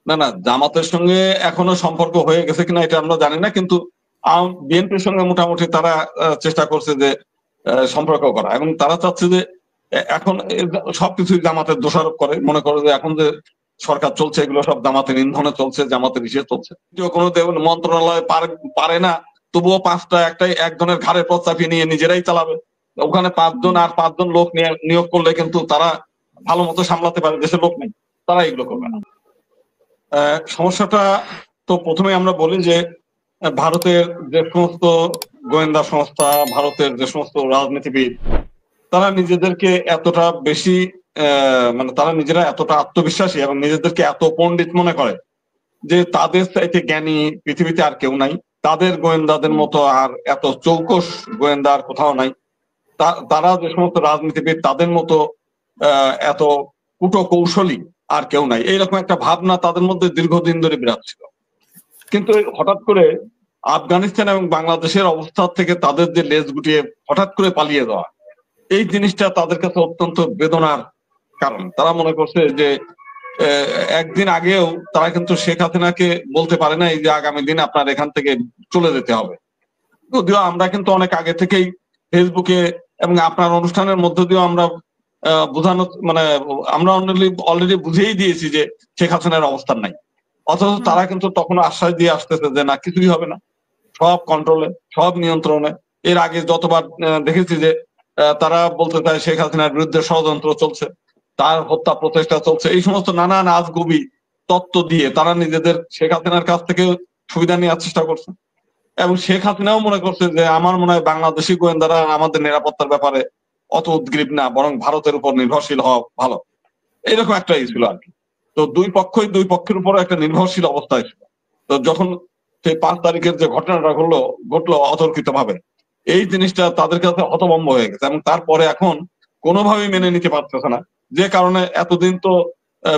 না না, জামাতের সঙ্গে এখনো সম্পর্ক হয়ে গেছে কিনা এটা আমরা জানি না, কিন্তু বিএনপির সঙ্গে মোটামুটি তারা চেষ্টা করছে যে সম্পর্ক করা, এবং তারা চাচ্ছে যে এখন সবকিছুই জামাতের দোষারোপ করে, মনে করে যে এখন যে সরকার চলছে এগুলো সব জামাতের ইন্ধনে চলছে, জামাতের ইসে চলছে। কোনো মন্ত্রণালয় পারে না, তবুও একজনের ঘাড়ে পথ চাপিয়ে নিয়ে নিজেরাই চালাবে। ওখানে 5 জন লোক নিয়োগ করলে কিন্তু তারা ভালো মতো সামলাতে পারে, দেশের লোক নেই, তারা এগুলো করবে না। সমস্যাটা তো প্রথমে আমরা বলি যে ভারতের যে সমস্ত গোয়েন্দা সংস্থা, ভারতের যে সমস্ত রাজনীতিবিদ, তারা নিজেদেরকে এতটা বেশি মানে তারা নিজেরা এতটা আত্মবিশ্বাসী এবং নিজেদেরকে এত পণ্ডিত মনে করে যে তাদের চাইতে জ্ঞানী পৃথিবীতে আর কেউ নাই, তাদের গোয়েন্দাদের মতো আর এত চৌকস গোয়েন্দা আর কোথাও নাই, তারা যে সমস্ত রাজনীতিবিদ তাদের মতো এত কুটো কৌশলী আর কেউ নাই, এইরকম একটা ভাবনা তাদের মধ্যে দীর্ঘদিন ধরে বিরাজ ছিল। কিন্তু হঠাৎ করে আফগানিস্তান এবং বাংলাদেশের অবস্থা থেকে তাদের যে লেজ গুটিয়ে হঠাৎ করে পালিয়ে যাওয়া, এই জিনিসটা তাদের কাছে অত্যন্ত বেদনার কারণ। তারা মনে করছে যে একদিন আগেও তারা কিন্তু শেখ হাসিনাকে বলতে পারে না এই যে আগামী দিন আপনার এখান থেকে চলে যেতে হবে। যদিও আমরা কিন্তু অনেক আগে থেকেই ফেসবুকে এবং আপনার অনুষ্ঠানের মধ্য দিয়েও আমরা বোঝানো, মানে আমরা অলরেডি বুঝিয়েই দিয়েছি যে শেখ হাসিনার অবস্থান নাই, অথচ তারা কিন্তু তখন আশ্বাস দিয়ে আসতেছে যে না, কিছুই হবে না, সব কন্ট্রোলে, সব নিয়ন্ত্রণে। এর আগে যতবার দেখেছি যে তারা বলতে চায় শেখ হাসিনার বিরুদ্ধে ষড়যন্ত্র চলছে, তার হত্যা প্রচেষ্টা চলছে, এই সমস্ত নানান আজগুবি তত্ত্ব দিয়ে তারা নিজেদের শেখ হাসিনার কাছ থেকে সুবিধা নেওয়ার চেষ্টা করছে। এবং শেখ হাসিনাও মনে করছে যে আমার মনে হয় বাংলাদেশি গোয়েন্দারা আমাদের নিরাপত্তার ব্যাপারে অত উদ্গ্রীব না, বরং ভারতের উপর নির্ভরশীল হওয়া ভালো, এরকম একটা ছিল আর কি। তো দুই পক্ষের উপর একটা নির্ভরশীল অবস্থায় ছিল। তো যখন সেই 5 তারিখের যে ঘটনাটা ঘটলো অতর্কিত ভাবে, এই জিনিসটা তাদের কাছে হতভম্ব হয়ে গেছে, এবং তারপরে এখন কোনোভাবেই মেনে নিতে পারতেছে না, যে কারণে এতদিন তো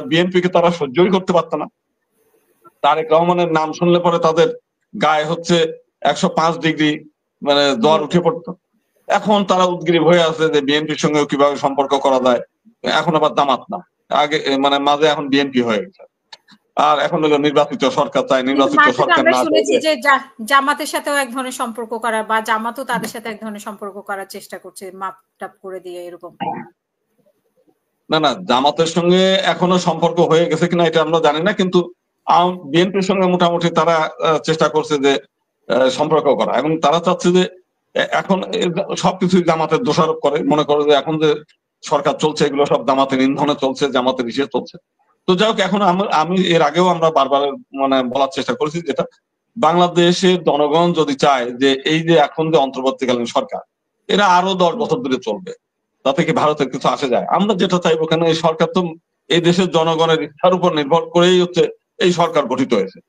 বিএনপিকে তারা সহ্যই করতে পারত না। তারেক রহমানের নাম শুনলে পরে তাদের গায়ে হচ্ছে 105 ডিগ্রি মানে জ্বর উঠে পড়তো। এখন তারা উদ্গ্রীব হয়ে আছে যে বিএনপির সঙ্গে কিভাবে সম্পর্ক করা যায়, এখন আবার জামাত না, আগে মানে মাঝে এখন বিএনপি হয়ে গেছে। আর এখন হলো নির্বাচিত সরকার চাই, নির্বাচিত সরকার আমরা শুনেছি যে জামাতের সাথেও এক ধরনের সম্পর্ক করা, বা জামাতও তাদের সাথে এক ধরনের সম্পর্ক করার চেষ্টা করছে, মাপ টাপ করে দিয়ে এরকম। না না, জামাতের সঙ্গে এখনো সম্পর্ক হয়ে গেছে কিনা এটা আমরা জানি না, কিন্তু বিএনপির সঙ্গে মোটামুটি তারা চেষ্টা করছে যে সম্পর্ক করা, এবং তারা চাচ্ছে যে এখন সবকিছুই জামাতের দোষারোপ করে, মনে করে যে এখন যে সরকার চলছে এগুলো সব জামাতের ইন্ধনে চলছে, জামাতের ইসে চলছে। তো যাই হোক, এখন আমি এর আগেও আমরা বারবার মানে বলার চেষ্টা করেছি, যেটা বাংলাদেশের জনগণ যদি চায় যে এই যে এখন যে অন্তর্বর্তীকালীন সরকার, এরা আরো 10 বছর ধরে চলবে, তাতে কি ভারতের কিছু আসে যায়? আমরা যেটা চাইবো, কেন এই সরকার তো এই দেশের জনগণের ইচ্ছার উপর নির্ভর করেই হচ্ছে এই সরকার গঠিত হয়েছে।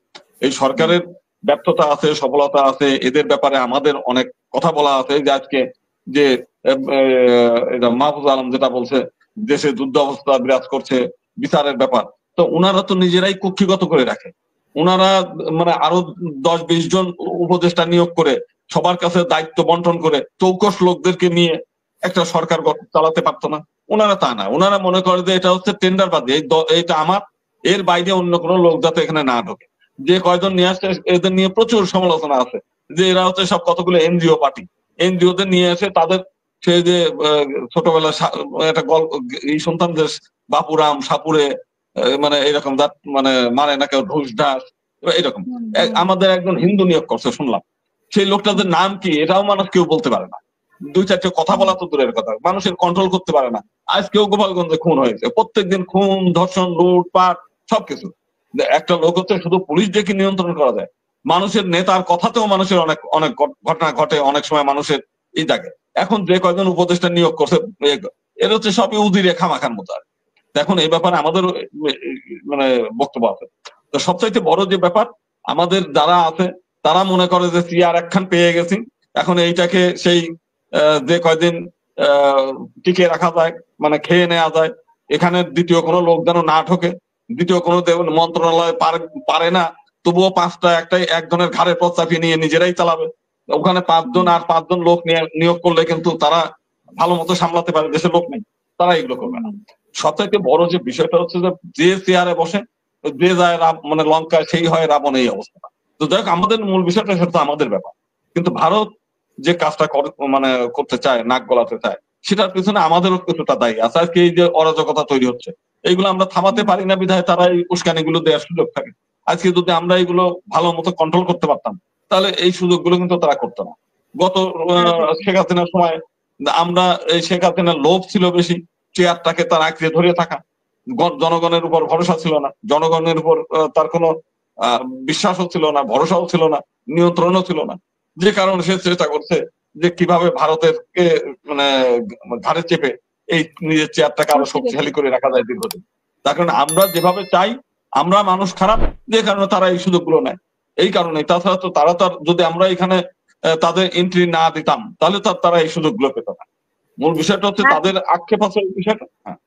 এই সরকারের ব্যর্থতা আছে, সফলতা আছে, এদের ব্যাপারে আমাদের অনেক কথা বলা আছে। যে আজকে যে মাহফুজ আলম যেটা বলছে, দেশে যুদ্ধ অবস্থা বিরাজ করছে, বিচারের ব্যাপার, তো ওনারা তো নিজেরাই কক্ষিগত করে রাখে। ওনারা মানে আরো 10-20 জন উপদেষ্টা নিয়োগ করে সবার কাছে দায়িত্ব বন্টন করে চৌকস লোকদেরকে নিয়ে একটা সরকার চালাতে পারতো না? ওনারা তা না, ওনারা মনে করে যে এটা হচ্ছে টেন্ডারবাজি, এইটা আমার, এর বাইরে অন্য কোনো লোক যাতে এখানে না ঢোকে। যে কয়জন নিয়ে আসছে এদের নিয়ে প্রচুর সমালোচনা আছে, যে এরা হচ্ছে সব কতগুলো এনজিও পার্টি, এনজিও দের নিয়ে এসে তাদের সেই যে ছোটবেলা একটা গল্প এই শুনতাম যে বাপুরাম সাপুরে মানে এরকম মানে মারে না কেউ ঢুস ঢাস এরকম, আমাদের একজন হিন্দু নিয়োগ করছে শুনলাম। সেই লোকটাদের নাম কি এটাও মানুষ কেউ বলতে পারে না, 2-4টে কথা বলা তো দূরের কথা, মানুষের কন্ট্রোল করতে পারে না। আজকেও গোপালগঞ্জে খুন হয়েছে, প্রত্যেকদিন খুন, ধর্ষণ, লুটপাট সবকিছু। একটা লোক হচ্ছে শুধু পুলিশ দিয়ে কি নিয়ন্ত্রণ করা যায়? মানুষের নেতার কথাতেও মানুষের অনেক অনেক ঘটনা ঘটে, অনেক সময় মানুষের এই থাকে। এখন যে কয়জন উপদেষ্টা নিয়োগ করছে এর হচ্ছে সবই উদিরে খামাখান মতো। আর এখন এই ব্যাপারে আমাদের মানে বক্তব্য আছে। তো সবচাইতে বড় যে ব্যাপার, আমাদের যারা আছে তারা মনে করে যে চেয়ার একখান পেয়ে গেছি, এখন এইটাকে সেই যে কয়দিন টিকে রাখা যায়, মানে খেয়ে নেওয়া যায়, এখানে দ্বিতীয় কোনো লোক যেন না ঢোকে, দ্বিতীয় কোনো মন্ত্রণালয় পারে না, তবুও একজনের ঘাড়ে পথ চাপিয়ে নিয়ে নিজেরাই চালাবে। ওখানে 5 জন লোক নিয়োগ করলে কিন্তু তারা ভালো মতো সামলাতে পারে, দেশের লোক নেই, তারা এগুলো করবে না। সবচাইতে বড় যে বিষয়টা হচ্ছে যে চেয়ারে বসে যে যায় মানে লঙ্কা সেই হয় রাবণ, এই অবস্থা। তো যাই হোক, আমাদের মূল বিষয়টা সেটা তো আমাদের ব্যাপার, কিন্তু ভারত যে কাজটা মানে করতে চায়, নাক গলাতে চায়, সেটার পিছনে আমাদেরও কিছুটা দায়ী আছে। আজকে এই যে অরাজকতা তৈরি হচ্ছে, এইগুলো আমরা থামাতে পারি না বিধায় তারা এই উস্কানিগুলো দেওয়ার সুযোগ থাকে। আজকে যদি আমরা এগুলো ভালো মতো কন্ট্রোল করতে পারতাম, তাহলে এই সুযোগগুলো কিন্তু তারা করতো না। গত শেখ হাসিনার সময় আমরা এই শেখ হাসিনার লোভ ছিল বেশি, চেয়ারটাকে তার আঁকড়ে ধরে থাকা, জনগণের উপর ভরসা ছিল না, জনগণের উপর তার কোনো বিশ্বাসও ছিল না, ভরসাও ছিল না, নিয়ন্ত্রণও ছিল না, যে কারণে সে চেষ্টা করছে যে কিভাবে ভারতের কে মানে ঘাড়ে চেপে এই নিজের চেয়ারটাকে আরো শক্তিশালী করে রাখা যায় দীর্ঘদিন। তার কারণে আমরা যেভাবে চাই, আমরা মানুষ খারাপ, যে কারণে তারা এই সুযোগগুলো নেয়। এই কারণে, তাছাড়া তো তারা তো যদি আমরা এখানে তাদের এন্ট্রি না দিতাম, তাহলে তারা এই সুযোগগুলো পেত না। মূল বিষয়টা হচ্ছে তাদের আক্ষেপ আছে এই বিষয়টা। হ্যাঁ,